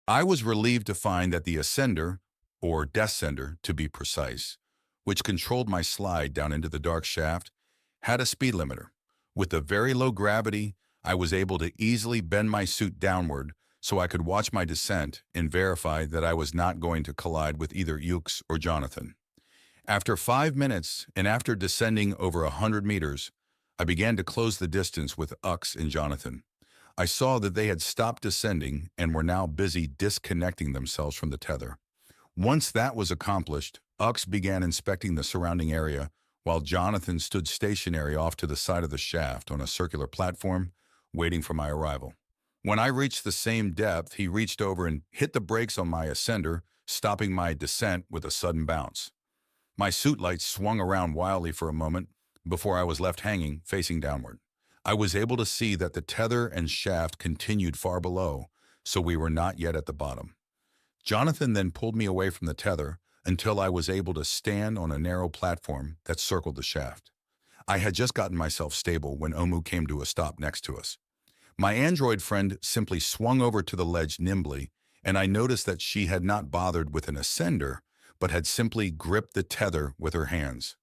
I was relieved to find that the ascender, or descender to be precise, which controlled my slide down into the dark shaft, had a speed limiter. With the very low gravity, I was able to easily bend my suit downward so I could watch my descent and verify that I was not going to collide with either Ukes or Jonathan. After 5 minutes, and after descending over 100 meters, I began to close the distance with Ux and Jonathan. I saw that they had stopped descending and were now busy disconnecting themselves from the tether. Once that was accomplished, Ux began inspecting the surrounding area, while Jonathan stood stationary off to the side of the shaft on a circular platform, waiting for my arrival. When I reached the same depth, he reached over and hit the brakes on my ascender, stopping my descent with a sudden bounce. My suit lights swung around wildly for a moment before I was left hanging, facing downward. I was able to see that the tether and shaft continued far below, so we were not yet at the bottom. Jonathan then pulled me away from the tether until I was able to stand on a narrow platform that circled the shaft. I had just gotten myself stable when Omu came to a stop next to us. My android friend simply swung over to the ledge nimbly, and I noticed that she had not bothered with an ascender, but had simply gripped the tether with her hands.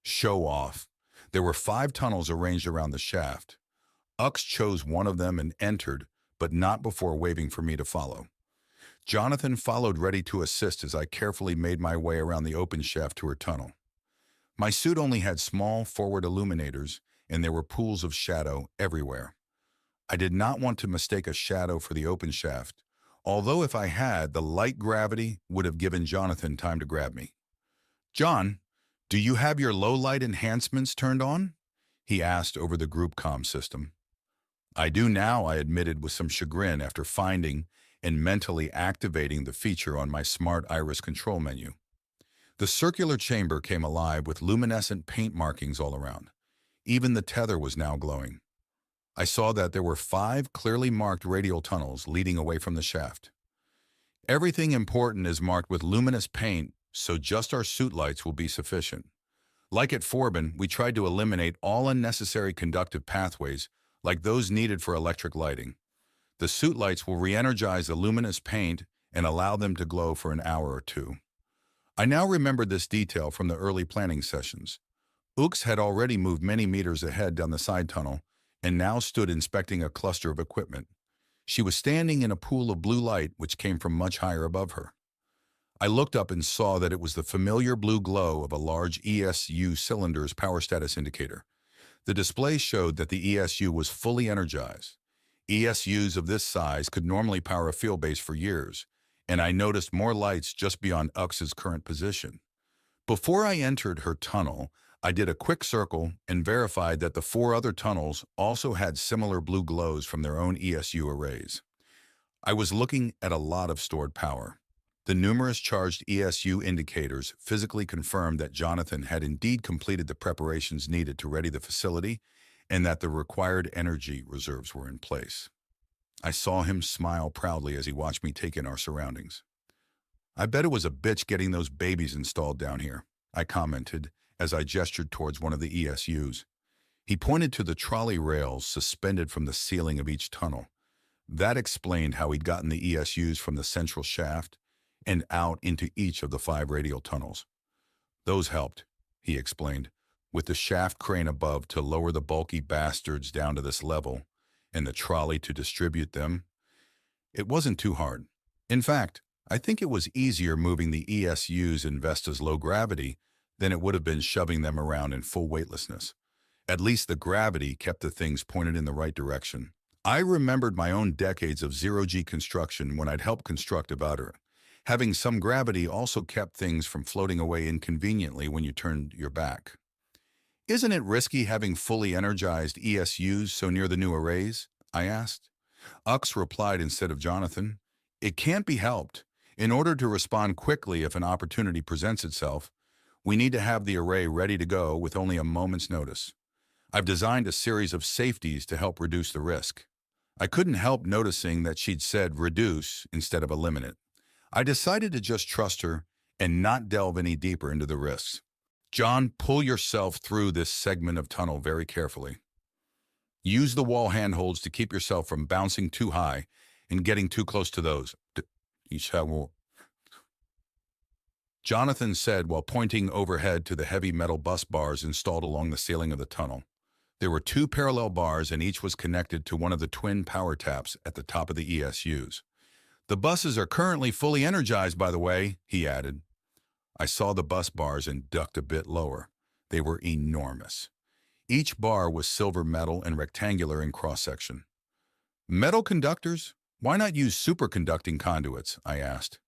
Show off. There were 5 tunnels arranged around the shaft. Ux chose one of them and entered, but not before waving for me to follow. Jonathan followed, ready to assist as I carefully made my way around the open shaft to her tunnel. My suit only had small forward illuminators, and there were pools of shadow everywhere. I did not want to mistake a shadow for the open shaft, although if I had, the light gravity would have given Jonathan time to grab me. "John, do you have your low-light enhancements turned on?" he asked over the group comm system. "I do now," I admitted with some chagrin after finding and mentally activating the feature on my smart iris control menu. The circular chamber came alive with luminescent paint markings all around. Even the tether was now glowing. I saw that there were 5 clearly marked radial tunnels leading away from the shaft. Everything important is marked with luminous paint, so just our suit lights will be sufficient. Like at Forbin, we tried to eliminate all unnecessary conductive pathways, like those needed for electric lighting. The suit lights will re-energize the luminous paint and allow them to glow for an hour or 2. I now remembered this detail from the early planning sessions. Ux had already moved many meters ahead down the side tunnel, and now stood inspecting a cluster of equipment. She was standing in a pool of blue light which came from much higher above her. I looked up and saw that it was the familiar blue glow of a large ESU cylinder's power status indicator. The display showed that the ESU was fully energized. ESUs of this size could normally power a field base for years, and I noticed more lights just beyond Ux's current position. Before I entered her tunnel, I did a quick circle and verified that the 4 other tunnels also had similar blue glows from their own ESU arrays. I was looking at a lot of stored power. The numerous charged ESU indicators physically confirmed that Jonathan had indeed completed the preparations needed to ready the facility and that the required energy reserves were in place. I saw him smile proudly as he watched me take in our surroundings. "I bet it was a bitch getting those babies installed down here," I commented as I gestured towards one of the ESUs. He pointed to the trolley rails suspended from the ceiling of each tunnel. That explained how he'd gotten the ESUs from the central shaft and out into each of the 5 radial tunnels. "Those helped," he explained, "with the shaft crane above to lower the bulky bastards down to this level, and the trolley to distribute them. It wasn't too hard. In fact, I think it was easier moving the ESUs in Vesta's low gravity than it would have been shoving them around in full weightlessness. At least the gravity kept the things pointed in the right direction. I remembered my own decades of zero-G construction when I'd helped construct Averill. Having some gravity also kept things from floating away inconveniently when you turned your back. "Isn't it risky having fully energized ESUs so near the new arrays?" I asked. Ux replied instead of Jonathan, "It can't be helped. In order to respond quickly if an opportunity presents itself, we need to have the array ready to go with only a moment's notice. I've designed a series of safeties to help reduce the risk." I couldn't help noticing that she'd said reduce instead of eliminate. I decided to just trust her and not delve any deeper into the risks. "John, pull yourself through this segment of tunnel very carefully. Use the wall handholds to keep yourself from bouncing too high and getting too close to those. HFY. Jonathan said while pointing overhead to the heavy metal bus bars installed along the ceiling of the tunnel. There were 2 parallel bars and each was connected to one of the twin power taps at the top of the ESUs. The buses are currently fully energized, by the way, he added. I saw the bus bars and ducked a bit lower. They were enormous. Each bar was silver metal and rectangular in cross-section. Metal conductors? Why not use superconducting conduits? I asked.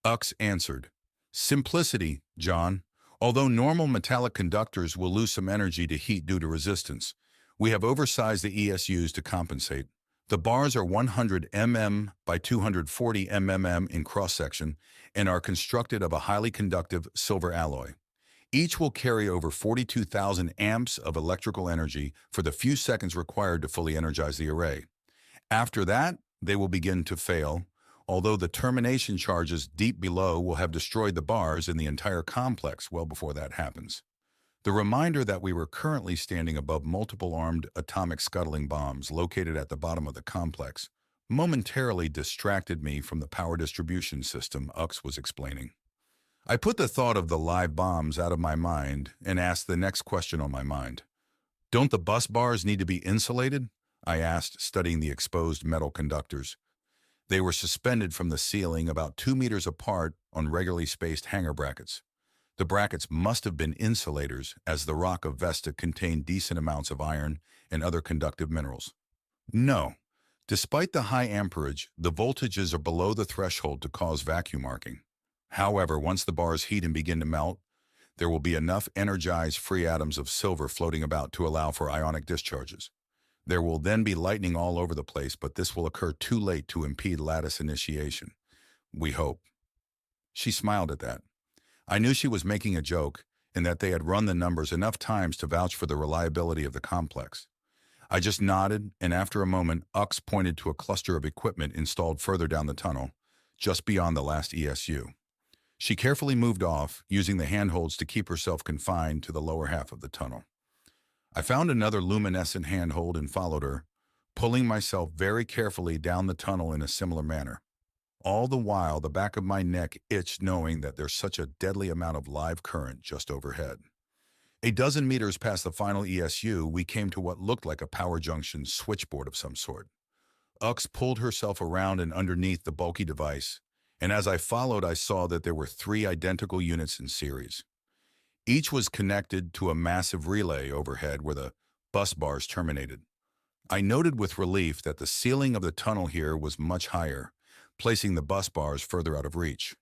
Ux answered, simplicity, John. Although normal metallic conductors will lose some energy to heat due to resistance, we have oversized the ESUs to compensate. The bars are 100 mm by 240 mm in cross-section and are constructed of a highly conductive silver alloy. Each will carry over 42,000 amps of electrical energy for the few seconds required to fully energize the array. After that, they will begin to fail, although the termination charges deep below will have destroyed the bars and the entire complex well before that happens. The reminder that we were currently standing above multiple armed atomic scuttling bombs located at the bottom of the complex momentarily distracted me from the power distribution system Ux was explaining. I put the thought of the live bombs out of my mind and asked the next question on my mind. Don't the bus bars need to be insulated? I asked, studying the exposed metal conductors. They were suspended from the ceiling about 2 meters apart on regularly spaced hanger brackets. The brackets must have been insulators, as the rock of Vesta contained decent amounts of iron and other conductive minerals. No. Despite the high amperage, the voltages are below the threshold to cause vacuum arcing. However, once the bars heat and begin to melt, there will be enough energized free atoms of silver floating about to allow for ionic discharges. There will then be lightning all over the place, but this will occur too late to impede lattice initiation. We hope. She smiled at that. I knew she was making a joke and that they had run the numbers enough times to vouch for the reliability of the complex. I just nodded, and after a moment, Ux pointed to a cluster of equipment installed further down the tunnel, just beyond the last ESU. She carefully moved off, using the handholds to keep herself confined to the lower half of the tunnel. I found another luminescent handhold and followed her, pulling myself very carefully down the tunnel in a similar manner. All the while, the back of my neck itched knowing that there's such a deadly amount of live current just overhead. A dozen meters past the final ESU, we came to what looked like a power junction switchboard of some sort. Ux pulled herself around and underneath the bulky device, and as I followed, I saw that there were 3 identical units in series. Each was connected to a massive relay overhead where the bus bars terminated. I noted with relief that the ceiling of the tunnel here was much higher, placing the bus bars further out of reach.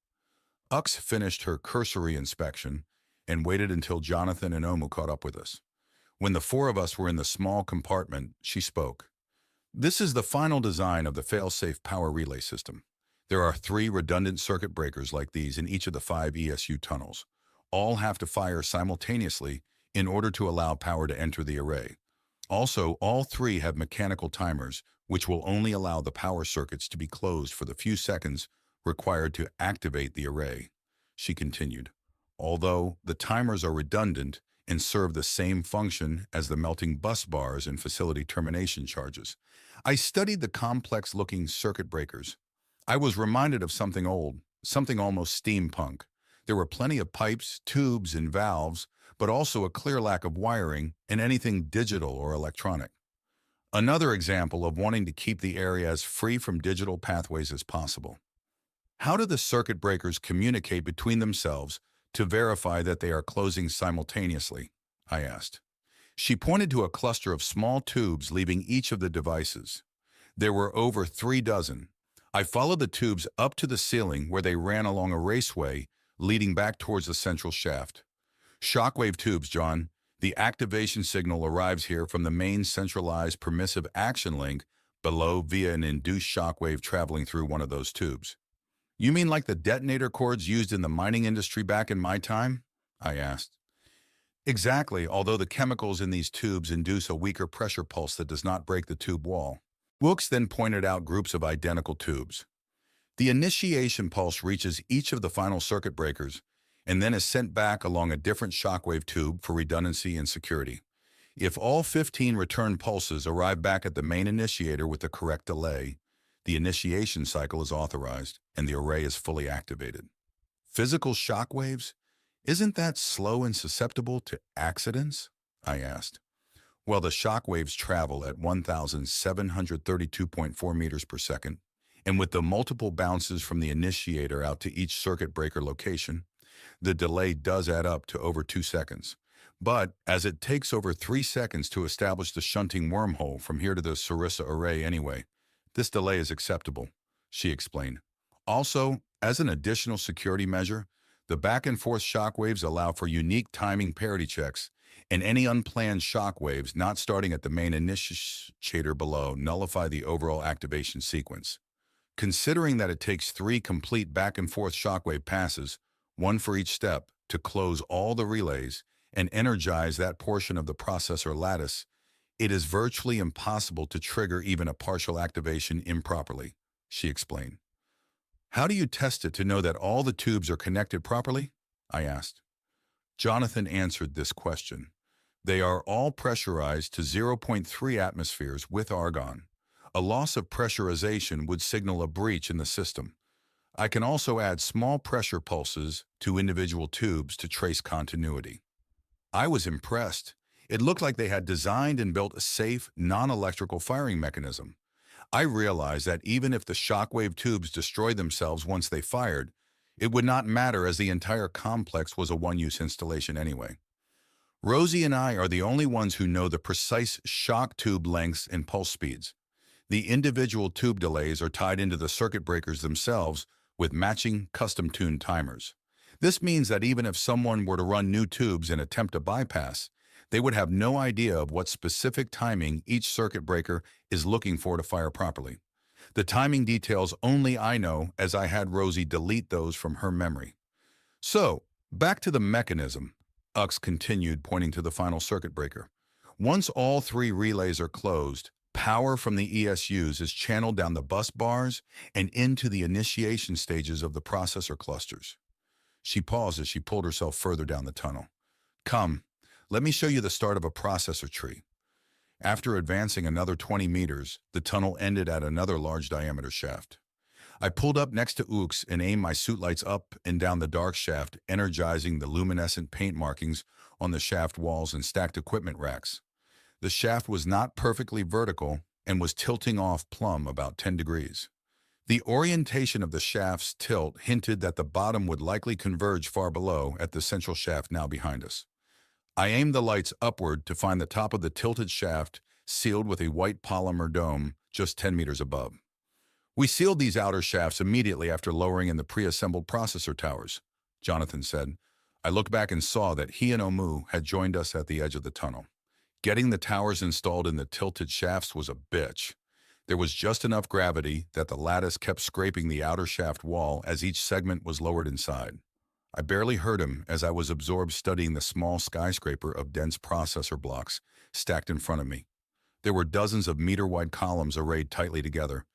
Ux finished her cursory inspection and waited until Jonathan and Omu caught up with us. When the 4 of us were in the small compartment, she spoke. This is the final design of the fail-safe power relay system. There are 3 redundant circuit breakers like these in each of the 5 ESU tunnels. All have to fire simultaneously in order to allow power to enter the array. Also, all 3 have mechanical timers, which will only allow the power circuits to be closed for the few seconds required to activate the array. She continued, although the timers are redundant and serve the same function as the melting bus bars and facility termination charges. I studied the complex-looking circuit breakers. I was reminded of something old, something almost steampunk. There were plenty of pipes, tubes, and valves, but also a clear lack of wiring and anything digital or electronic. Another example of wanting to keep the area as free from digital pathways as possible. How do the circuit breakers communicate between themselves to verify that they are closing simultaneously? I asked. She pointed to a cluster of small tubes leaving each of the devices. There were over 3 dozen. I followed the tubes up to the ceiling where they ran along a raceway leading back towards the central shaft. Shockwave tubes, John. The activation signal arrives here from the main centralized permissive action link below via an induced shockwave traveling through one of those tubes. You mean like the detonator cords used in the mining industry back in my time? I asked. Exactly, although the chemicals in these tubes induce a weaker pressure pulse that does not break the tube wall. Wilkes then pointed out groups of identical tubes. The initiation pulse reaches each of the final circuit breakers and then is sent back along a different shockwave tube for redundancy and security. If all 15 return pulses arrive back at the main initiator with the correct delay, the initiation cycle is authorized and the array is fully activated. Physical shock waves? Isn't that slow and susceptible to accidents? I asked. Well, the shock waves travel at 1,732.4 meters per second, and with the multiple bounces from the initiator out to each circuit breaker location, the delay does add up to over 2 seconds. But as it takes over 3 seconds to establish the shunting wormhole from here to the Sarissa array anyway, this delay is acceptable, she explained. Also, as an additional security measure, the back-and-forth shock waves allow for unique timing parity checks, and any unplanned shock waves not starting at the main initiator below nullify the overall activation sequence. Considering that it takes 3 complete back-and-forth shockwave passes, one for each step, to close all the relays and energize that portion of the processor lattice, it is virtually impossible to trigger even a partial activation improperly, she explained. How do you test it to know that all the tubes are connected properly? I asked. Jonathan answered this question. They are all pressurized to 0.3 atmospheres with argon. A loss of pressurization would signal a breach in the system. I can also add small pressure pulses to individual tubes to trace continuity. I was impressed. It looked like they had designed and built a safe, non-electrical firing mechanism. I realized that even if the shockwave tubes destroyed themselves once they fired, it would not matter as the entire complex was a one-use installation anyway. Rosie and I are the only ones who know the precise shock tube lengths and pulse speeds. The individual tube delays are tied into the circuit breakers themselves with matching custom-tuned timers. This means that even if someone were to run new tubes and attempt a bypass, they would have no idea of what specific timing each circuit breaker is looking for to fire properly. The timing details only I know, as I had Rosie delete those from her memory. So, back to the mechanism, Ux continued, pointing to the final circuit breaker. Once all 3 relays are closed, power from the ESUs is channeled down the bus bars and into the initiation stages of the processor clusters. She paused as she pulled herself further down the tunnel. Come, let me show you the start of a processor tree. After advancing another 20 meters, the tunnel ended at another large diameter shaft. I pulled up next to Ux and aimed my suit lights up and down the dark shaft, energizing the luminescent paint markings on the shaft walls and stacked equipment racks. The shaft was not perfectly vertical and was tilting off plumb about 10 degrees. The orientation of the shaft's tilt hinted that the bottom would likely converge far below at the central shaft now behind us. I aimed the lights upward to find the top of the tilted shaft sealed with a white polymer dome just 10 meters above. We sealed these outer shafts immediately after lowering in the pre-assembled processor towers, Jonathan said. I looked back and saw that he and Omu had joined us at the edge of the tunnel. Getting the towers installed in the tilted shafts was a bitch. There was just enough gravity that the lattice kept scraping the outer shaft wall as each segment was lowered inside. I barely heard him as I was absorbed studying the small skyscraper of dense processor blocks stacked in front of me. There were dozens of meter-wide columns arrayed tightly together.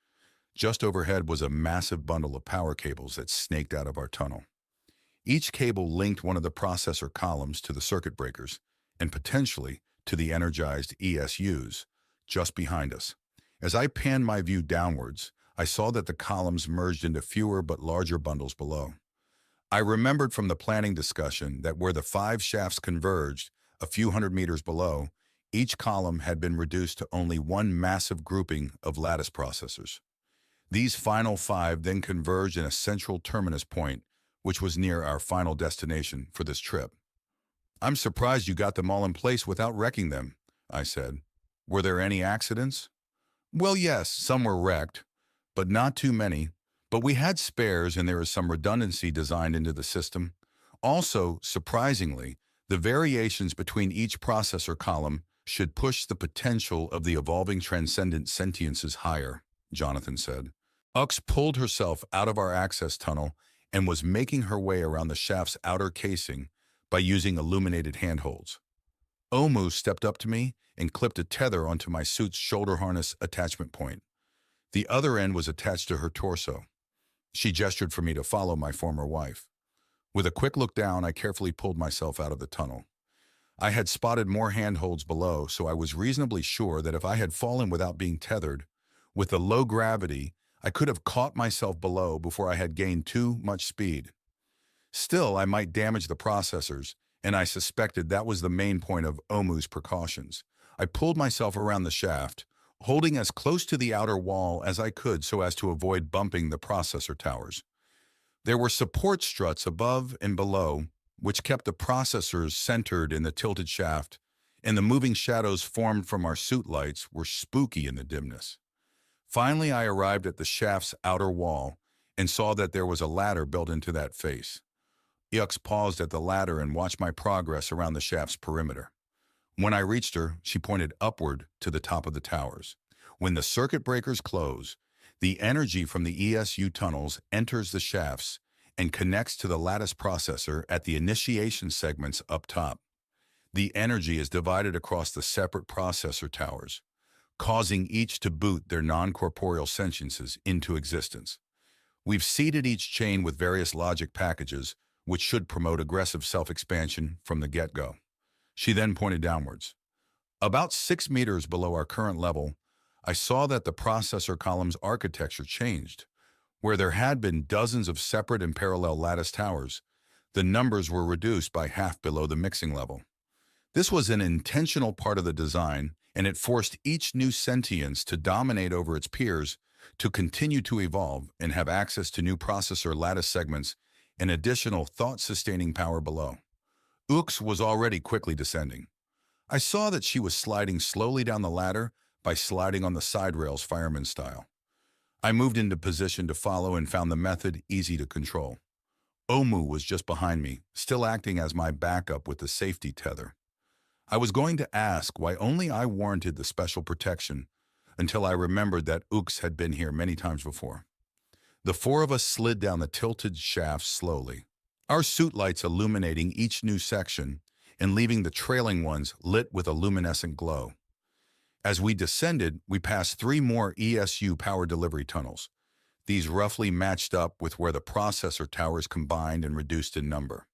Just overhead was a massive bundle of power cables that snaked out of our tunnel. Each cable linked one of the processor columns to the circuit breakers and potentially to the energized ESUs just behind us. As I panned my view downwards, I saw that the columns merged into fewer but larger bundles below. I remembered from the planning discussion that where the 5 shafts converged, a few hundred meters below, each column had been reduced to only one massive grouping of lattice processors. These final 5 then converged in a central terminus point, which was near our final destination for this trip. I'm surprised you got them all in place without wrecking them, I said. Were there any accidents? Well, yes, some were wrecked, but not too many. But we had spares and there is some redundancy designed into the system. Also, surprisingly, the variations between each processor column should push the potential of the evolving transcendent sentiences higher, Jonathan said. Ux pulled herself out of our access tunnel and was making her way around the shaft's outer casing by using illuminated handholds. Omu stepped up to me and clipped a tether onto my suit's shoulder harness attachment point. The other end was attached to her torso. She gestured for me to follow my former wife. With a quick look down, I carefully pulled myself out of the tunnel. I had spotted more handholds below, so I was reasonably sure that if I had fallen without being tethered, with the low gravity, I could have caught myself below before I had gained too much speed. Still, I might damage the processors, and I suspected that was the main point of Omu's precautions. I pulled myself around the shaft, holding as close to the outer wall as I could so as to avoid bumping the processor towers. There were support struts above and below, which kept the processors centered in the tilted shaft, and the moving shadows formed from our suit lights were spooky in the dimness. Finally, I arrived at the shaft's outer wall and saw that there was a ladder built into that face. Ux paused at the ladder and watched my progress around the shaft's perimeter. When I reached her, she pointed upward to the top of the towers. When the circuit breakers close, the energy from the ESU tunnels enters the shafts and connects to the lattice processor at the initiation segments up top. The energy is divided across the separate processor towers, causing each to boot their non-corporeal sentiences into existence. We've seeded each chain with various logic packages, which should promote aggressive self-expansion from the get-go. She then pointed downwards. About 6 meters below our current level, I saw that the processor column's architecture changed. Where there had been dozens of separate and parallel lattice towers, the numbers were reduced by half below the mixing level. This was an intentional part of the design, and it forced each new sentience to dominate over its peers, to continue to evolve and have access to new processor lattice segments and additional thought-sustaining power below. Ux was already quickly descending. I saw that she was sliding slowly down the ladder by sliding on the side rails fireman style. I moved into position to follow and found the method easy to control. Omu was just behind me, still acting as my backup with the safety tether. I was going to ask why only I warranted the special protection until I remembered that Ux had been here many times before. The four of us slid down the tilted shaft slowly, our suit lights illuminating each new section and leaving the trailing ones lit with a luminescent glow. As we descended, we passed 3 more ESU power delivery tunnels. These roughly matched up with where the processor towers combined and reduced in number.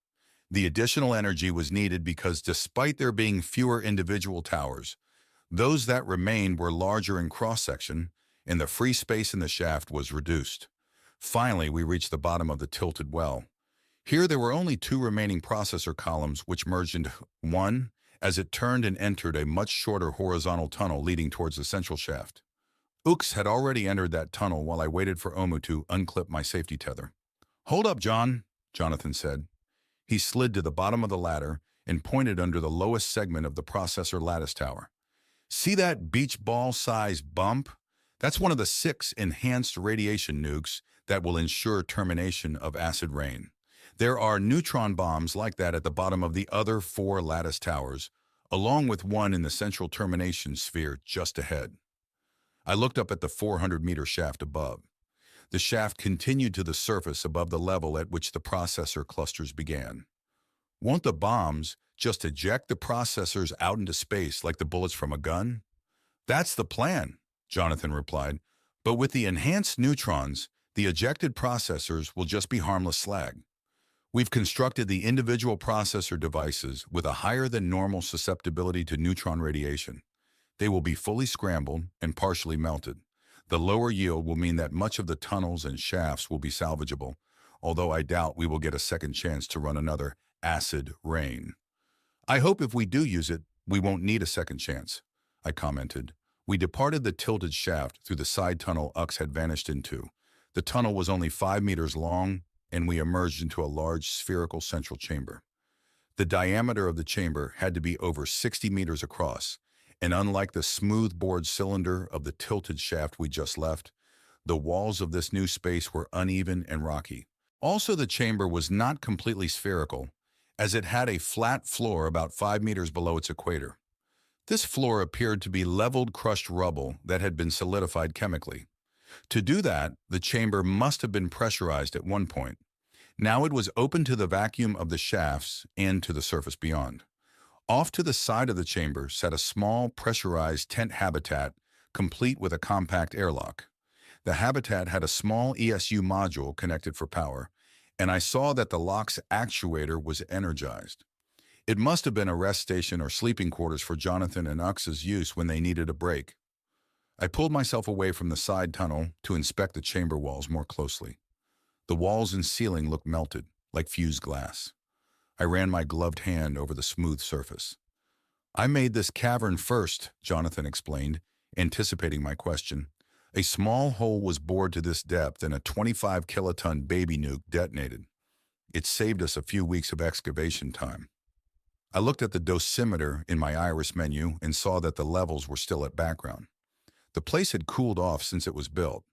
The additional energy was needed because despite there being fewer individual towers, those that remained were larger in cross-section, and the free space in the shaft was reduced. Finally, we reached the bottom of the tilted well. Here there were only 2 remaining processor columns, which merged into one as it turned and entered a much shorter horizontal tunnel leading towards the central shaft. Ux had already entered that tunnel while I waited for Omu to unclip my safety tether. "Hold up, Jon," Jonathan said. He slid to the bottom of the ladder and pointed under the lowest segment of the processor lattice tower. "See that beach ball-sized bump? That's one of the 6 enhanced radiation nukes that will ensure termination of acid rain. There are neutron bombs like that at the bottom of the other 4 lattice towers, along with one in the central termination sphere just ahead." I looked up at the 400-meter shaft above. The shaft continued to the surface above the level at which the processor clusters began. "Won't the bombs just eject the processors out into space like the bullets from a gun?" "That's the plan," Jonathan replied. "But with the enhanced neutrons, the ejected processors will just be harmless slag. We've constructed the individual processor devices with a higher-than-normal susceptibility to neutron radiation. They will be fully scrambled and partially melted. The lower yield will mean that much of the tunnels and shafts will be salvageable, although I doubt we will get a second chance to run another acid rain." "I hope if we do use it, we won't need a second chance," I commented. We departed the tilted shaft through the side tunnel Ux had vanished into. The tunnel was only 5 meters long, and we emerged into a large spherical central chamber. The diameter of the chamber had to be over 60 meters across, and unlike the smooth-bored cylinder of the tilted shaft we just left, the walls of this new space were uneven and rocky. Also, the chamber was not completely spherical, as it had a flat floor about 5 meters below its equator. This floor appeared to be leveled crushed rubble that had been solidified chemically. To do that, the chamber must have been pressurized at one point. Now it was open to the vacuum of the shafts and to the surface beyond. Off to the side of the chamber sat a small pressurized tent habitat, complete with a compact airlock. The habitat had a small ESU module connected for power, and I saw that the lock's actuator was energized. It must have been a rest station or sleeping quarters for Jonathan and Ux's use when they needed a break. I pulled myself away from the side tunnel to inspect the chamber walls more closely. The walls and ceiling looked melted, like fused glass. I ran my gloved hand over the smooth surface. "I made this cavern first," Jonathan explained, anticipating my question. "A small hole was bored to this depth and a 25-kiloton baby nuke detonated. It saved us a few weeks of excavation time." I looked at the dosimeter in my iris menu and saw that the levels were still at background. The place had cooled off since it was built.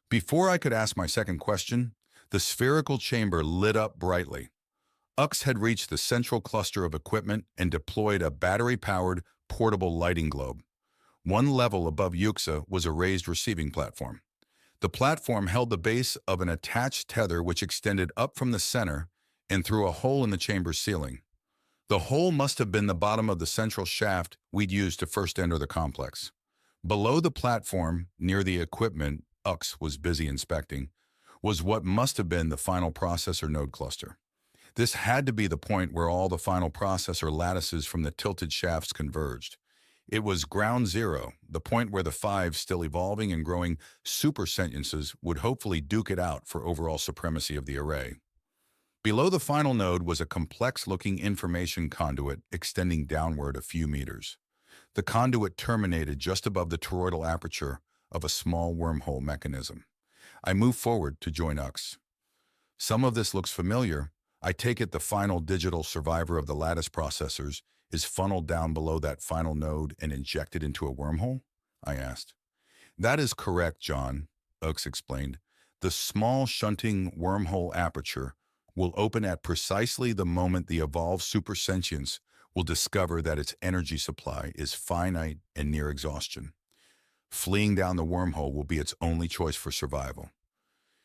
Before I could ask my second question, the spherical chamber lit up brightly. Ux had reached the central cluster of equipment and deployed a battery-powered, portable lighting globe. One level above Yuxa was a raised receiving platform. The platform held the base of an attached tether which extended up from the center and through a hole in the chamber's ceiling. The hole must have been the bottom of the central shaft we'd used to first enter the complex. Below the platform, near the equipment Ux was busy inspecting, was what must have been the final processor node cluster. This had to be the point where all the final processor lattices from the tilted shafts converged. It was ground zero, the point where the 5 still evolving and growing super sentiences would hopefully duke it out for overall supremacy of the array. Below the final node was a complex-looking information conduit extending downward a few meters. The conduit terminated just above the toroidal aperture of a small wormhole mechanism. I moved forward to join Ux. "Some of this looks familiar. I take it the final digital survivor of the lattice processors is funneled down below that final node and injected into a wormhole?" I asked. "That is correct, John," Ux explained. "The small shunting wormhole aperture will open at precisely the moment the evolved supersentience will discover that its energy supply is finite and near exhaustion. Fleeing down the wormhole will be its only choice for survival."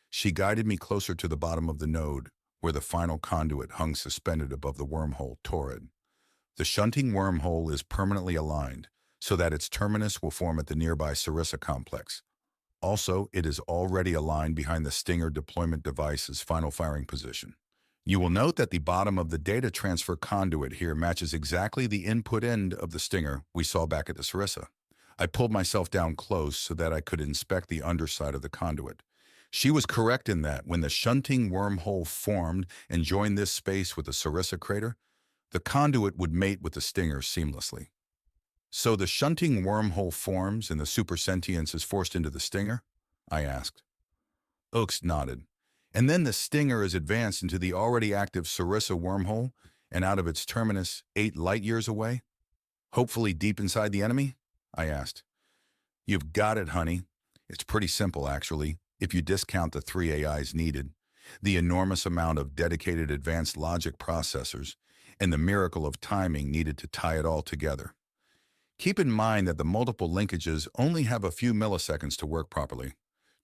She guided me closer to the bottom of the node, where the final conduit hung suspended above the wormhole torrid. The shunting wormhole is permanently aligned, so that its terminus will form at the nearby Sarissa complex. Also, it is already aligned behind the Stinger deployment device's final firing position. You will note that the bottom of the data transfer conduit here matches exactly the input end of the Stinger we saw back at the Sarissa. I pulled myself down close so that I could inspect the underside of the conduit. She was correct in that when the shunting wormhole formed and joined this space with the Sarissa crater, the conduit would mate with the Stinger seamlessly. "So the shunting wormhole forms and the supersentience is forced into the Stinger?" I asked. Ux nodded. "And then the Stinger is advanced into the already active Sarissa wormhole and out of its terminus 8 light-years away? Hopefully deep inside the enemy?" I asked. "You've got it, honey. It's pretty simple, actually, if you discount the 3 AIs needed, the enormous amount of dedicated advanced logic processors, and the miracle of timing needed to tie it all together. Keep in mind that the multiple linkages only have a few milliseconds to work properly.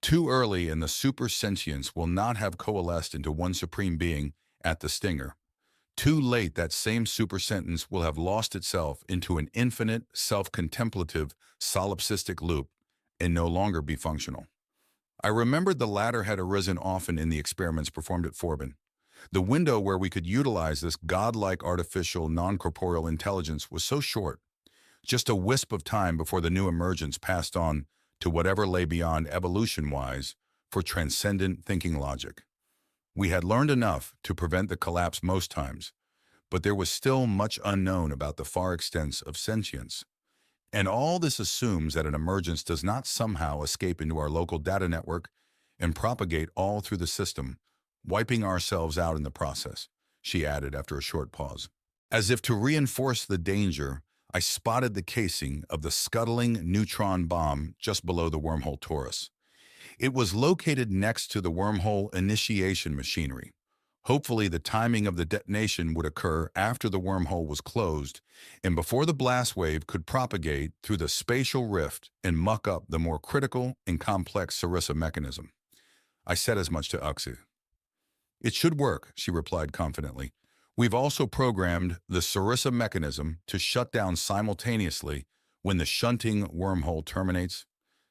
Too early and the supersentience will not have coalesced into one supreme being at the Stinger. Too late, that same supersentence will have lost itself into an infinite, self-contemplative, solipsistic loop and no longer be functional." I remembered the latter had arisen often in the experiments performed at Forbin. The window where we could utilize this godlike artificial non-corporeal intelligence was so short, just a wisp of time before the new emergence passed on to whatever lay beyond evolution-wise for transcendent thinking logic. We had learned enough to prevent the collapse most times, but there was still much unknown about the far extents of sentience. And all this assumes that an emergence does not somehow escape into our local data network and propagate all through the system, wiping ourselves out in the process, she added after a short pause. As if to reinforce the danger, I spotted the casing of the scuttling neutron bomb just below the wormhole torus. It was located next to the wormhole initiation machinery. Hopefully, the timing of the detonation would occur after the wormhole was closed and before the blast wave could propagate through the spatial rift and muck up the more critical and complex Sarissa mechanism. I said as much to Uxie. "It should work," she replied confidently. "We've also programmed the Sarissa mechanism to shut down simultaneously when the shunting wormhole terminates.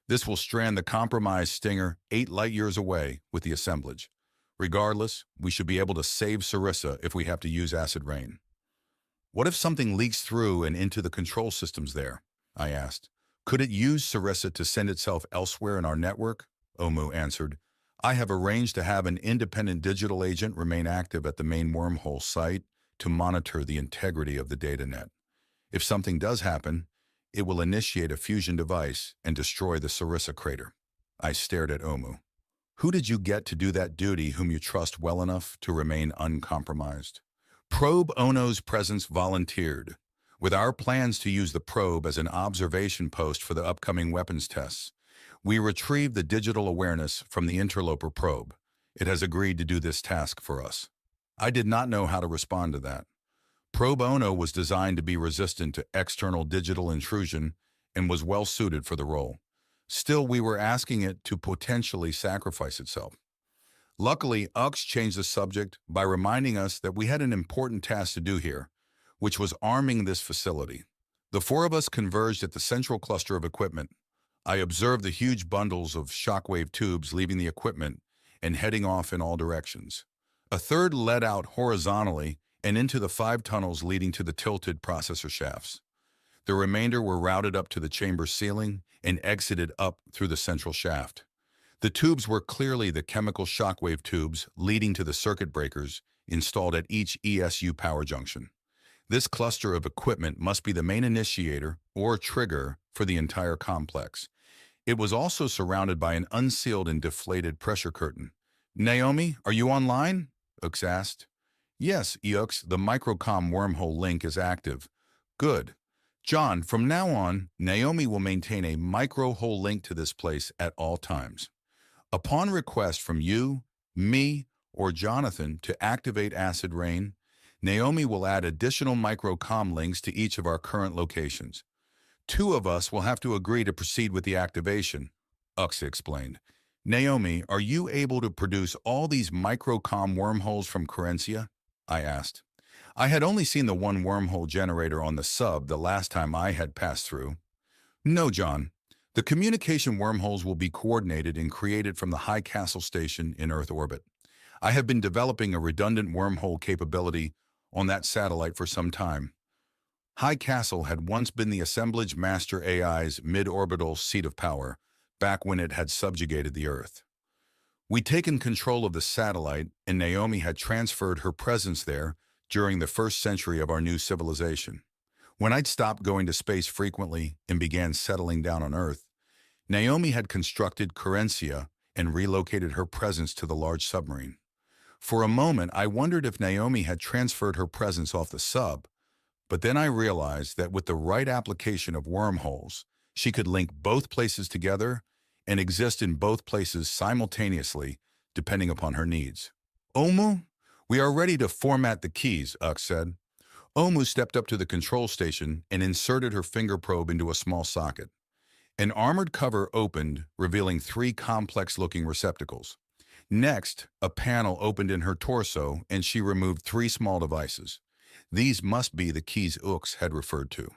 This will strand the compromised Stinger 8 light-years away with the assemblage. Regardless, we should be able to save Sarissa if we have to use acid rain." "What if something leaks through and into the control systems there?" I asked, Could it use Sarissa to send itself elsewhere in our network? Omu answered. I have arranged to have an independent digital agent remain active at the main wormhole site to monitor the integrity of the datanet. If something does happen, it will initiate a fusion device and destroy the Sarissa crater. I stared at Omu. Who did you get to do that duty whom you trust well enough to remain uncompromised? Probe Ono's presence volunteered. With our plans to use the probe as an observation post for the upcoming weapons tests, we retrieved the digital awareness from the interloper probe. It has agreed to do this task for us. I did not know how to respond to that. Probe Ono was designed to be resistant to external digital intrusion and was well suited for the role. Still, we were asking it to potentially sacrifice itself. Luckily, Ux changed the subject by reminding us that we had an important task to do here, which was arming this facility. The four of us converged at the central cluster of equipment. I observed the huge bundles of shockwave tubes leaving the equipment and heading off in all directions. A third led out horizontally and into the 5 tunnels leading to the tilted processor shafts. The remainder were routed up to the chamber ceiling and exited up through the central shaft. The tubes were clearly the chemical shockwave tubes leading to the circuit breakers installed at each ESU power junction. This cluster of equipment must be the main initiator or trigger for the entire complex. It was also surrounded by an unsealed and deflated pressure curtain. Naomi, are you online? Ux asked. Yes, Ux, the microcom wormhole link is active. Good. John, from now on, Naomi will maintain a micro-hole link to this place at all times. Upon request from you, me, or Jonathan to activate Acid Rain, Naomi will add additional microcom links to each of our current locations. 2 of us will have to agree to proceed with the activation, Ux explained. Naomi, are you able to produce all these microcom wormholes from Kerencia? I asked. I had only seen the one wormhole generator on the sub the last time I had passed through. No, John. The communication wormholes will be coordinated and created from the High Castle station in Earth orbit. I have been developing a redundant wormhole capability on that satellite for some time. High Castle had once been the assemblage master AI's mid-orbital seat of power, back when it had subjugated the Earth. We'd taken control of the satellite, and Naomi had transferred her presence there during the first century of our new civilization. When I'd stopped going to space frequently and began settling down on Earth, Naomi had constructed Kerencia and relocated her presence to the large submarine. For a moment, I wondered if Naomi had transferred her presence off the sub, but then I realized that with the right application of wormholes, she could link both places together and exist in both places simultaneously, depending upon her needs. Omu? We are ready to format the keys, Ux said. Omu stepped up to the control station and inserted her finger probe into a small socket. An armored cover opened, revealing 3 complex-looking receptacles. Next, a panel opened in her torso and she removed 3 small devices. These must be the keys Ux had referred to.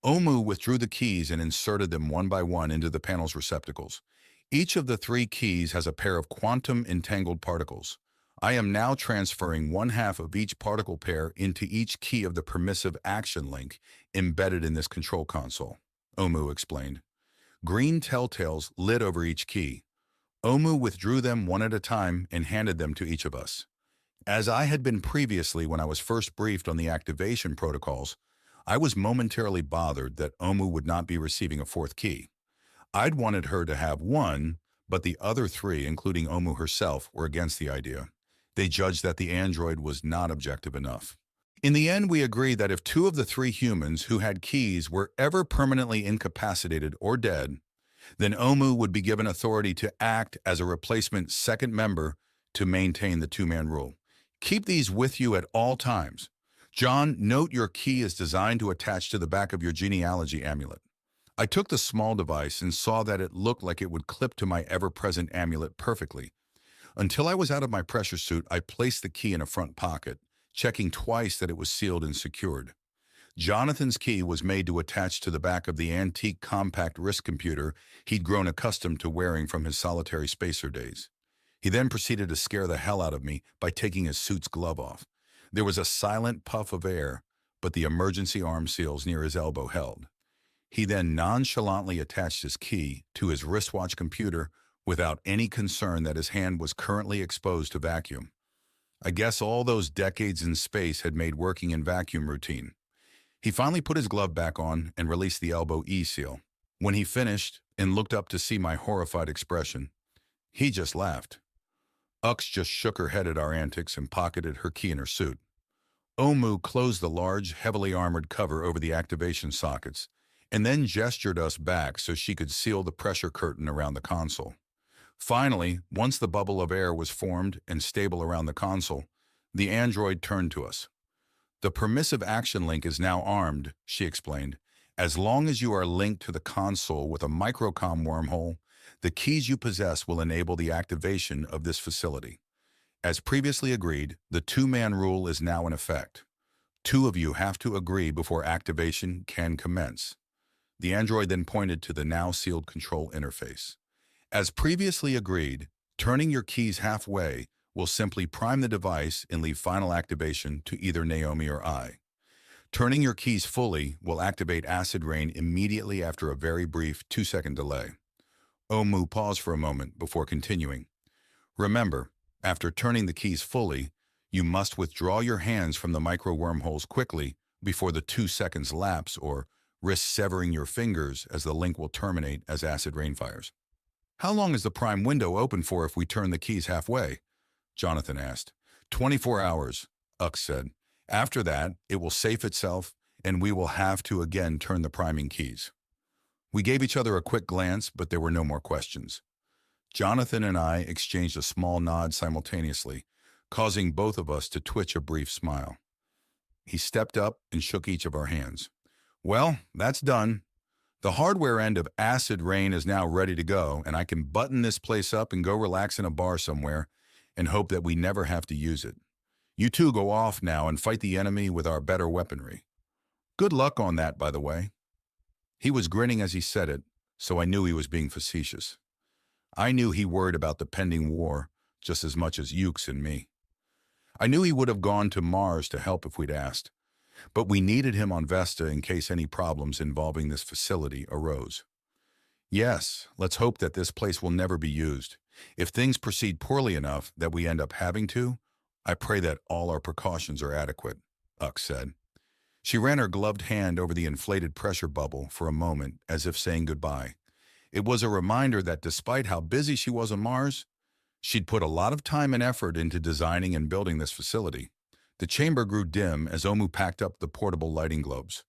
Omu withdrew the keys and inserted them one by one into the panel's receptacles. Each of the 3 keys has a pair of quantum-entangled particles. I am now transferring 1/2 of each particle pair into each key of the permissive action link embedded in this control console, Omu explained. Green telltales lit over each key. Omu withdrew them one at a time and handed them to each of us. As I had been previously when I was first briefed on the activation protocols, I was momentarily bothered that Omu would not be receiving a 4th key. I'd wanted her to have 1, but the other 3, including Omu herself, were against the idea. They judged that the android was not objective enough. In the end, we agreed that if 2 of the 3 humans who had keys were ever permanently incapacitated or dead, then Omu would be given authority to act as a replacement 2nd member to maintain the 2-man rule. Keep these with you at all times. John, note your key is designed to attach to the back of your genealogy amulet. I took the small device and saw that it looked like it would clip to my ever-present amulet perfectly. Until I was out of my pressure suit, I placed the key in a front pocket, checking twice that it was sealed and secured. Jonathan's key was made to attach to the back of the antique compact wrist computer he'd grown accustomed to wearing from his solitary spacer days. He then proceeded to scare the hell out of me by taking his suit's glove off. There was a silent puff of air, but the emergency arm seals near his elbow held. He then nonchalantly attached his key to his wristwatch computer without any concern that his hand was currently exposed to vacuum. I guess all those decades in space had made working in vacuum routine. He finally put his glove back on and released the elbow E-seal. When he finished and looked up to see my horrified expression, he just laughed. Ux just shook her head at our antics and pocketed her key in her suit. Omu closed the large, heavily armored cover over the activation sockets and then gestured us back so she could seal the pressure curtain around the console. Finally, once the bubble of air was formed and stable around the console, the android turned to us. "The permissive action link is now armed," she explained. "As long as you are linked to the console with a microcom wormhole, the keys you possess will enable the activation of this facility. As previously agreed, the two-man rule is now in effect. 2 of you have to agree before activation can commence." The android then pointed to the now sealed control interface. "As previously agreed, turning your keys halfway will simply prime the device and leave final activation to either Naomi or I. Turning your keys fully will activate acid rain immediately after a very brief 2-second delay." Omu paused for a moment before continuing. "Remember, after turning the keys fully, you must withdraw your hands from the micro wormholes quickly before the 2 seconds lapse or risk severing your fingers as the link will terminate as acid rain fires." "How long is the prime window open for if we turn the keys halfway?" Jonathan asked. 24 hours, Ux said. "After that, it will safe itself, and we will have to again turn the priming keys." We gave each other a quick glance, but there were no more questions. Jonathan and I exchanged a small nod simultaneously, causing both of us to twitch a brief smile. He stepped up and shook each of our hands. "Well, that's done. The hardware end of Acid Rain is now ready to go, and I can button this place up and go relax in a bar somewhere and hope that we never have to use it. You two go off now and fight the enemy with our better weaponry. Good luck on that, by the way." He was grinning as he said it, so I knew he was being facetious. I knew he worried about the pending war just as much as Ukes and me. I knew he would have gone to Mars to help if we'd asked, but we needed him on Vesta in case any problems involving this facility arose. Yes, let's hope that this place will never be used. If things proceed poorly enough that we end up having to, I pray that all our precautions are adequate, Ux said. She ran her gloved hand over the inflated pressure bubble for a moment as if saying goodbye. It was a reminder that despite how busy she was on Mars, she'd put a lot of time and effort into designing and building this facility. The chamber grew dim as Omu packed up the portable lighting globes.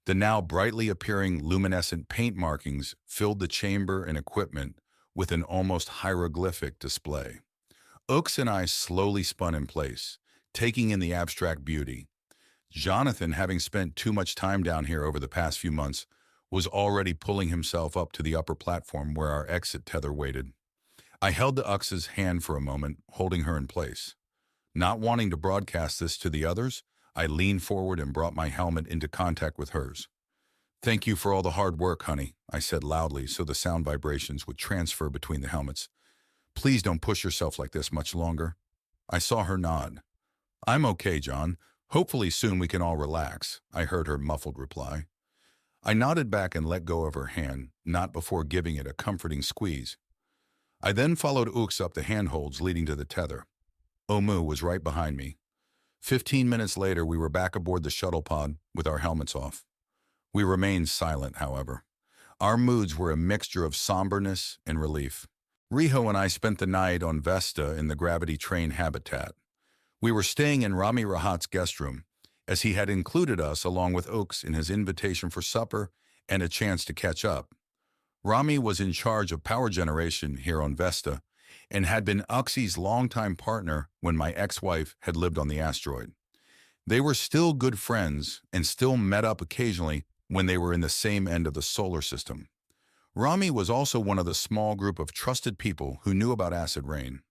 The now brightly appearing luminescent paint markings filled the chamber and equipment with an almost hieroglyphic display. Ux and I slowly spun in place, taking in the abstract beauty. Jonathan, having spent too much time down here over the past few months, was already pulling himself up to the upper platform where our exit tether waited. I held to Ux's hand for a moment, holding her in place. Not wanting to broadcast this to the others, I leaned forward and brought my helmet into contact with hers. "Thank you for all the hard work, honey," I said loudly so the sound vibrations would transfer between the helmets. "Please don't push yourself like this much longer." I saw her nod. "I'm okay, Jon. Hopefully soon we can all relax," I heard her muffled reply. I nodded back and let go of her hand, not before giving it a comforting squeeze. I then followed Ux up the handholds leading to the tether. Omu was right behind me. 15 minutes later, we were back aboard the shuttle pod with our helmets off. We remained silent, however. Our moods were a mixture of somberness and relief. Riho and I spent the night on Vesta in the gravity train habitat. We were staying in Rami Rahat's guest room, as he had included us along with Ux in his invitation for supper and a chance to catch up. Rami was in charge of power generation here on Vesta and had been Uxie's longtime partner when my ex-wife had lived on the asteroid. They were still good friends and still met up occasionally when they were in the same end of the solar system. Rami was also one of the small group of trusted people who knew about acid rain.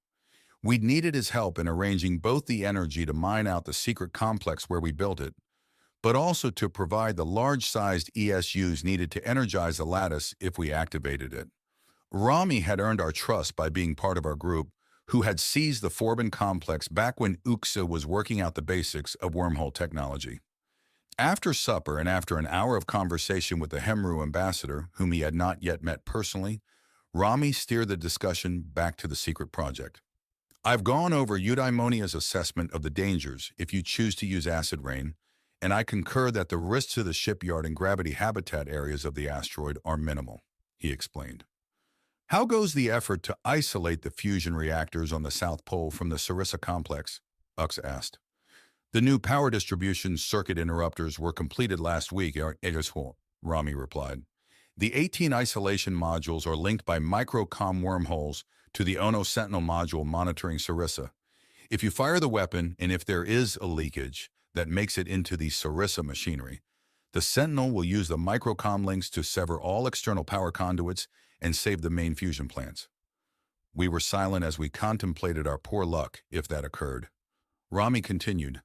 We'd needed his help in arranging both the energy to mine out the secret complex where we built it, but also to provide the large-sized ESUs needed to energize the lattice if we activated it. Rami had earned our trust by being part of our group, who had seized the Forbin complex back when Uxa was working out the basics of wormhole technology. After supper and after an hour of conversation with the Hemru ambassador, whom he had not yet met personally, Rami steered the discussion back to the secret project. I've gone over Eudaimonia's assessment of the dangers if you choose to use acid rain, and I concur that the risks to the shipyard and gravity habitat areas of the asteroid are minimal, he explained. How goes the effort to isolate the fusion reactors on the South Pole from the Sarissa complex? Ux asked. The new power distribution circuit interrupters were completed last week, HFY, Rami replied. The 18 isolation modules are linked by microcom wormholes to the Ono Sentinel module monitoring Sarissa. If you fire the weapon, and if there is a leakage that makes it into the Sarissa machinery, the Sentinel will use the microcom links to sever all external power conduits and save the main fusion plants. We were silent as we contemplated our poor luck if that occurred. Rami continued.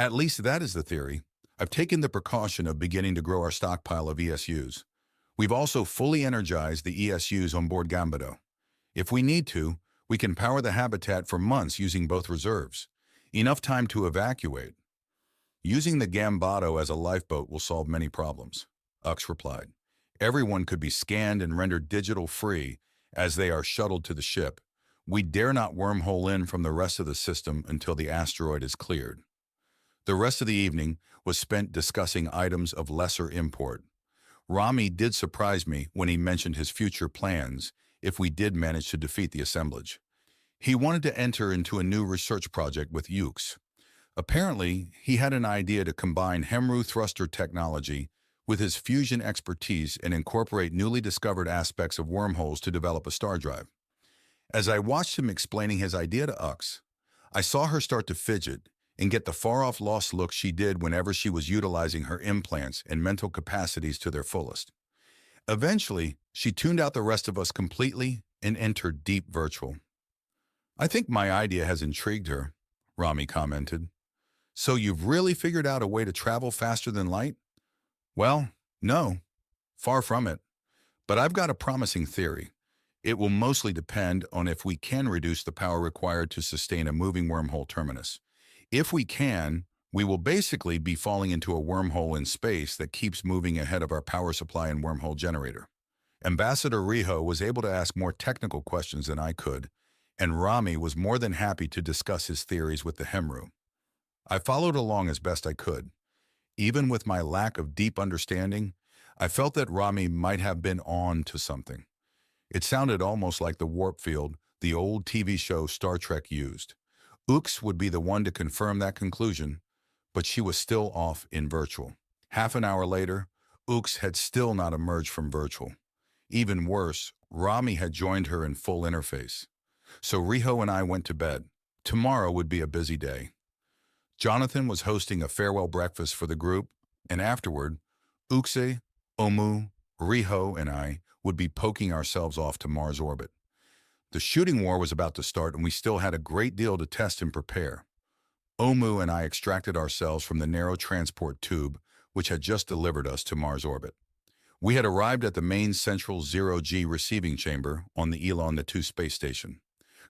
At least that is the theory. I've taken the precaution of beginning to grow our stockpile of ESUs. We've also fully energized the ESUs on board Gambito. If we need to, we can power the habitat for months using both reserves. Enough time to evacuate. Using the Gambito as a lifeboat will solve many problems, Ux replied. Everyone could be scanned and rendered digital free as they are shuttled to the ship. We dare not wormhole in from the rest of the system until the asteroid is cleared. The rest of the evening was spent discussing items of lesser import. Rami did surprise me when he mentioned his future plans if we did manage to defeat the assemblage. He wanted to enter into a new research project with Ukes. Apparently, he had an idea to combine Hemru thruster technology with his fusion expertise and incorporate newly discovered aspects of wormholes to develop a star drive. As I watched him explaining his idea to Ux, I saw her start to fidget and get the far-off lost look she did whenever she was utilizing her implants and mental capacities to their fullest. Eventually, she tuned out the rest of us completely and entered deep virtual. I think my idea has intrigued her, Rami commented. So you've really figured out a way to travel faster than light? Well, no, far from it. But I've got a promising theory. It will mostly depend on if we can reduce the power required to sustain a moving wormhole terminus. If we can, we will basically be falling into a wormhole in space that keeps moving ahead of our power supply and wormhole generator. Ambassador Riho was able to ask more technical questions than I could, and Rami was more than happy to discuss his theories with the Hemru. I followed along as best I could. Even with my lack of deep understanding, I felt that Rami might have been on to something. It sounded almost like the warp field the old TV show Star Trek used. Ux would be the one to confirm that conclusion, but she was still off in virtual. Half an hour later, Ux had still not emerged from virtual. Even worse, Rami had joined her in full interface. So Riho and I went to bed. Tomorrow would be a busy day. Jonathan was hosting a farewell breakfast for the group, and afterward, Uxe, Omu, Riho, and I would be poking ourselves off to Mars orbit. The shooting war was about to start, and we still had a great deal to test and prepare. Omu and I extracted ourselves from the narrow transport tube, which had just delivered us to Mars orbit. We had arrived at the main central 0G receiving chamber on the Elon the 2 space station.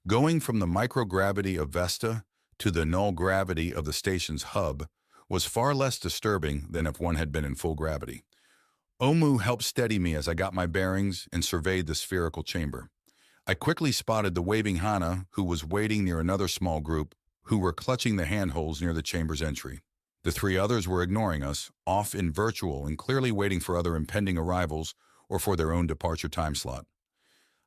Going from the microgravity of Vesta to the null gravity of the station's hub was far less disturbing than if one had been in full gravity. Omu helped steady me as I got my bearings and surveyed the spherical chamber. I quickly spotted the waving Hana, who was waiting near another small group, who were clutching the handholds near the chamber's entry. The 3 others were ignoring us, off in virtual and clearly waiting for other impending arrivals or for their own departure time slot.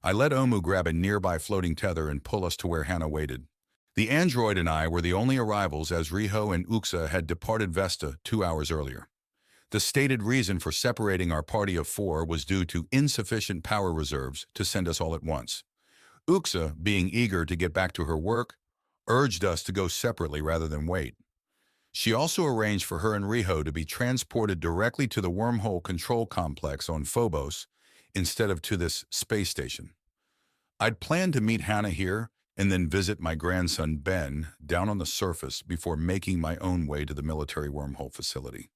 I let Omu grab a nearby floating tether and pull us to where Hana waited. The android and I were the only arrivals as Riho and Uxa had departed Vesta 2 hours earlier. The stated reason for separating our party of 4 was due to insufficient power reserves to send us all at once. Uxa, being eager to get back to her work, urged us to go separately rather than wait. She also arranged for her and Riho to be transported directly to the wormhole control complex on Phobos instead of to this space station. I'd planned to meet Hana here and then visit my grandson Ben down on the surface before making my own way to the military wormhole facility.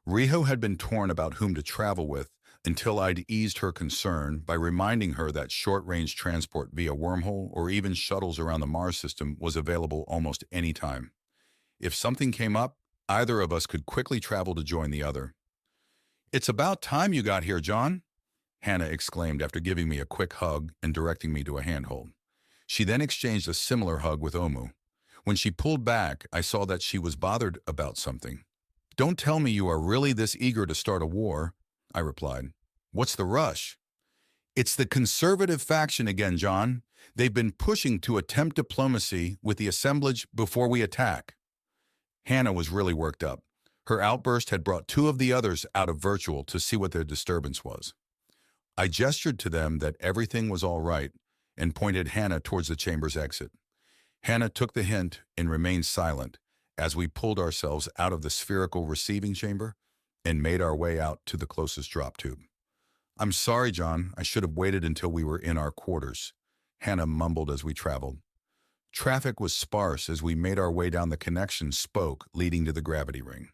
Riho had been torn about whom to travel with until I'd eased her concern by reminding her that short-range transport via wormhole or even shuttles around the Mars system was available almost any time. If something came up, either of us could quickly travel to join the other. "It's about time you got here, Jon," Hannah exclaimed after giving me a quick hug and directing me to a handhold. She then exchanged a similar hug with Omu. When she pulled back, I saw that she was bothered about something. "Don't tell me you are really this eager to start a war," I replied. "What's the rush?" "It's the conservative faction again, Jon. They've been pushing to attempt diplomacy with the assemblage before we attack." Hannah was really worked up. Her outburst had brought two of the others out of virtual to see what their disturbance was. I gestured to them that everything was all right and pointed Hannah towards the chamber's exit. Hannah took the hint and remained silent as we pulled ourselves out of the spherical receiving chamber and made our way out to the closest drop tube. "I'm sorry, Jon. I should have waited until we were in our quarters," Hannah mumbled as we traveled. Traffic was sparse as we made our way down the connection spoke leading to the gravity ring.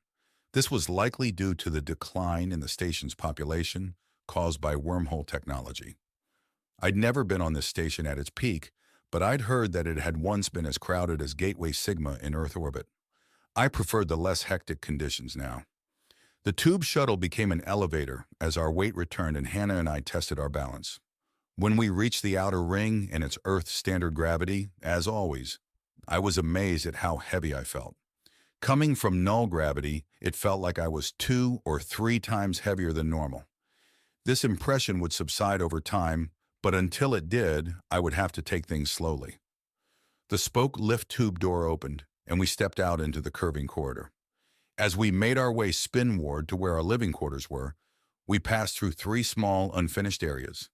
This was likely due to the decline in the station's population caused by wormhole technology. I'd never been on this station at its peak, but I'd heard that it had once been as crowded as Gateway Sigma in Earth orbit. I preferred the less hectic conditions now. The tube shuttle became an elevator as our weight returned and Hannah and I tested our balance. When we reached the outer ring and its Earth standard gravity, as always, I was amazed at how heavy I felt. Coming from null gravity, it felt like I was 2 or 3 times heavier than normal. This impression would subside over time, but until it did, I would have to take things slowly. The spoke lift tube door opened, and we stepped out into the curving corridor. As we made our way spinward to where our living quarters were, we passed through 3 small, unfinished areas.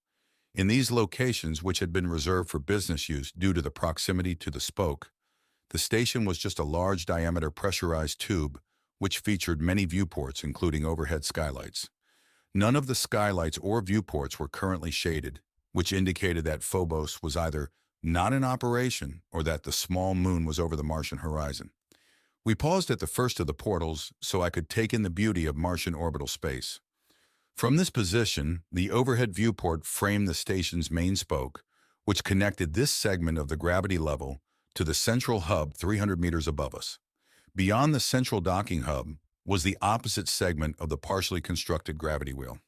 In these locations, which had been reserved for business use due to the proximity to the spoke, the station was just a large diameter pressurized tube which featured many viewports including overhead skylights. None of the skylights or viewports were currently shaded, which indicated that Phobos was either not in operation or that the small moon was over the Martian horizon. We paused at the first of the portals so I could take in the beauty of Martian orbital space. From this position, the overhead viewport framed the station's main spoke, which connected this segment of the gravity level to the central hub 300 meters above us. Beyond the central docking hub was the opposite segment of the partially constructed gravity wheel.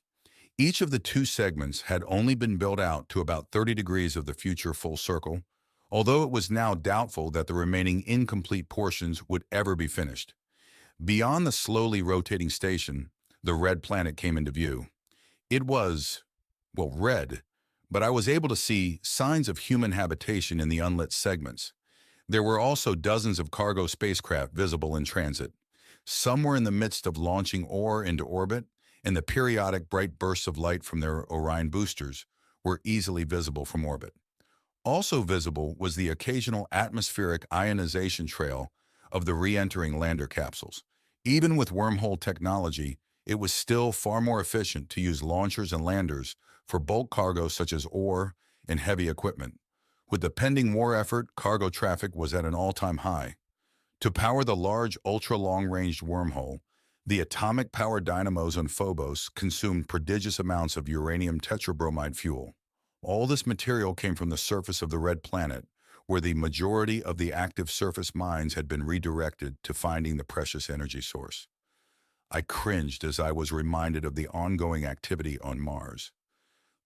Each of the 2 segments had only been built out to about 30 degrees of the future full circle, although it was now doubtful that the remaining incomplete portions would ever be finished. Beyond the slowly rotating station, the red planet came into view. It was, well, red, but I was able to see signs of human habitation in the unlit segments. There were also dozens of cargo spacecraft visible in transit. Some were in the midst of launching ore into orbit, and the periodic bright bursts of light from their Orion boosters were easily visible from orbit. Also visible was the occasional atmospheric ionization trail of the re-entering lander capsules. Even with wormhole technology, it was still far more efficient to use launchers and landers for bulk cargo such as ore and heavy equipment. With the pending war effort, cargo traffic was at an all-time high. To power the large, ultra-long-range wormhole, the atomic power dynamos on Phobos consumed prodigious amounts of uranium tetrabromide fuel. All this material came from the surface of the red planet, where the majority of the active surface mines had been redirected to finding the precious energy source. I cringed as I was reminded of the ongoing activity on Mars.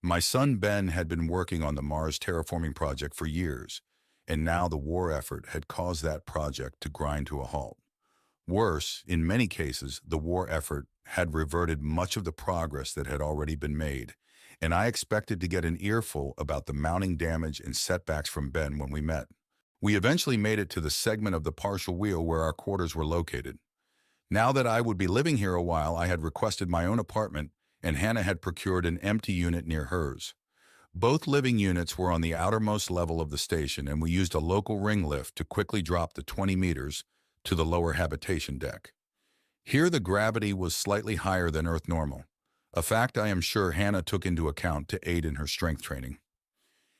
My son Ben had been working on the Mars terraforming project for years, and now the war effort had caused that project to grind to a halt. Worse, in many cases, the war effort had reverted much of the progress that had already been made, and I expected to get an earful about the mounting damage and setbacks from Ben when we met. We eventually made it to the segment of the partial wheel where our quarters were located. Now that I would be living here a while, I had requested my own apartment, and Hannah had procured an empty unit near hers. Both living units were on the outermost level of the station, and we used a local ring lift to quickly drop the 20 meters to the lower habitation deck. Here the gravity was slightly higher than Earth normal, a fact I am sure Hannah took into account to aid in her strength training.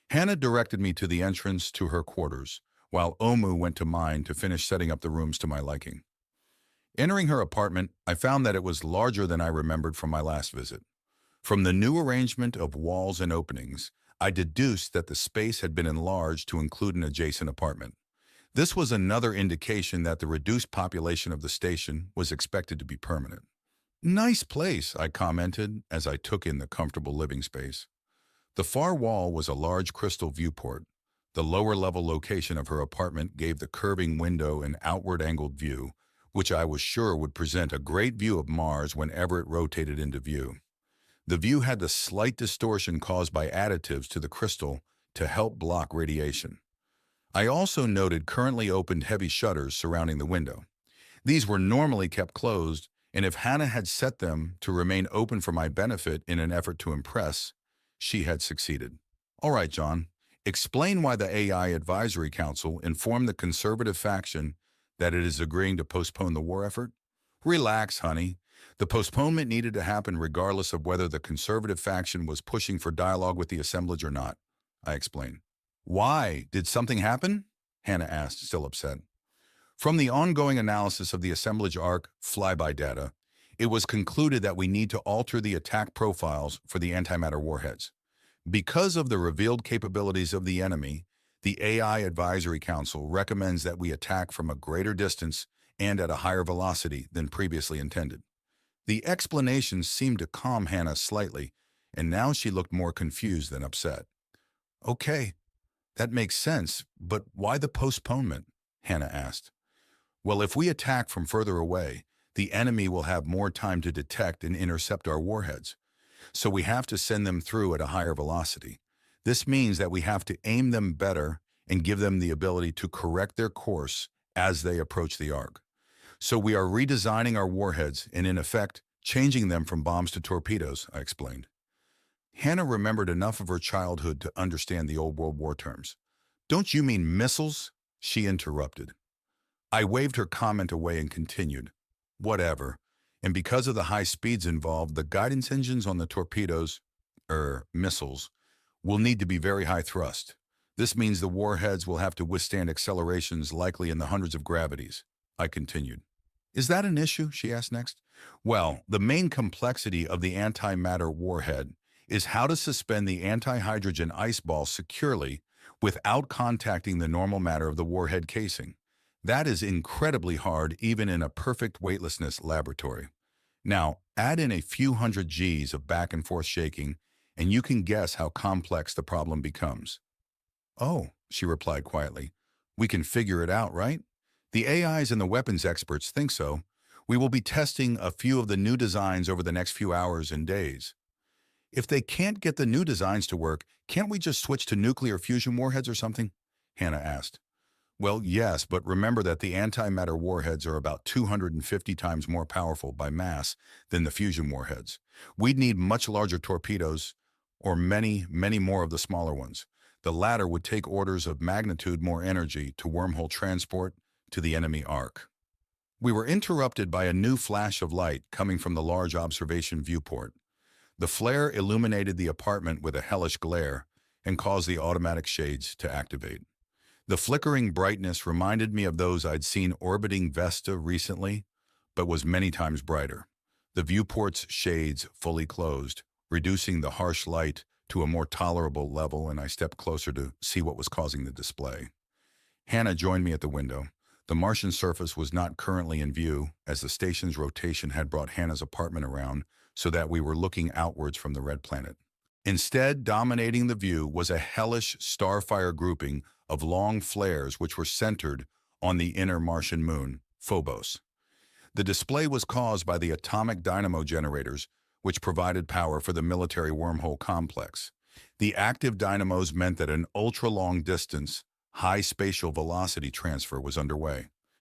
Hannah directed me to the entrance to her quarters, while Omu went to mine to finish setting up the rooms to my liking. Entering her apartment, I found that it was larger than I remembered from my last visit. From the new arrangement of walls and openings, I deduced that the space had been enlarged to include an adjacent apartment. This was another indication that the reduced population of the station was expected to be permanent. "Nice place," I commented as I took in the comfortable living space. The far wall was a large crystal viewport. The lower-level location of her apartment gave the curving window an outward-angled view, which I was sure would present a great view of Mars whenever it rotated into view. The view had the slight distortion caused by additives to the crystal to help block radiation. I also noted currently opened heavy shutters surrounding the window. These were normally kept closed, and if Hannah had set them to remain open for my benefit in an effort to impress, she had succeeded. "All right, Jon, explain why the AI Advisory Council informed the conservative faction that it is agreeing to postpone the war effort." "Relax, honey. The postponement needed to happen regardless of whether the conservative faction was pushing for dialogue with the assemblage or not," I explained. "Why? Did something happen?" Hannah asked, still upset. "From the ongoing analysis of the assemblage arc flyby data, it was concluded that we need to alter the attack profiles for the antimatter warheads. Because of the revealed capabilities of the enemy, the AI Advisory Council recommends that we attack from a greater distance and at a higher velocity than previously intended." The explanation seemed to calm Hannah slightly, and now she looked more confused than upset. "Okay, that makes sense, but why the postponement?" Hannah asked. "Well, if we attack from further away, the enemy will have more time to detect and intercept our warheads. So we have to send them through at a higher velocity. This means that we have to aim them better and give them the ability to correct their course as they approach the arc. So we are redesigning our warheads and, in effect, changing them from bombs to torpedoes," I explained. Hannah remembered enough of her childhood to understand the old World War terms. "Don't you mean missiles?" she interrupted. I waved her comment away and continued. "Whatever. And because of the high speeds involved, the guidance engines on the torpedoes, missiles, will need to be very high thrust. This means the warheads will have to withstand accelerations likely in the hundreds of gravities," I continued. "Is that an issue?" she asked next. "Well, the main complexity of the antimatter warhead is how to suspend the anti-hydrogen ice ball securely without contacting the normal matter of the warhead casing. That is incredibly hard even in a perfect weightlessness laboratory. Now, add in a few hundred Gs of back and forth shaking, and you can guess how complex the problem becomes." "Oh," she replied quietly, "we can figure it out, right? The AIs and the weapons experts think so. We will be testing a few of the new designs over the next few hours and days." "If they can't get the new designs to work, can't we just switch to nuclear fusion warheads or something?" Hannah asked. "Well, yes, but remember that the antimatter warheads are about 250 times more powerful by mass than the fusion warheads. We'd need much larger torpedoes, or many, many more of the smaller ones. The latter would take orders of magnitude more energy to wormhole transport to the enemy arc." We were interrupted by a new flash of light coming from the large observation viewport. The flare illuminated the apartment with a hellish glare and caused the automatic shades to activate. The flickering brightness reminded me of those I'd seen orbiting Vesta recently, but was many times brighter. The viewport's shades fully closed, reducing the harsh light to a more tolerable level, and I stepped closer to see what was causing the display. Hannah joined me at the window. The Martian surface was not currently in view, as the station's rotation had brought Hannah's apartment around so that we were looking outwards from the red planet. Instead, dominating the view was a hellish starfire grouping of long flares which were centered on the inner Martian moon, Phobos. The display was caused by the atomic dynamo generators, which provided power for the military wormhole complex. The active dynamos meant that an ultra-long distance, high spatial velocity transfer was underway.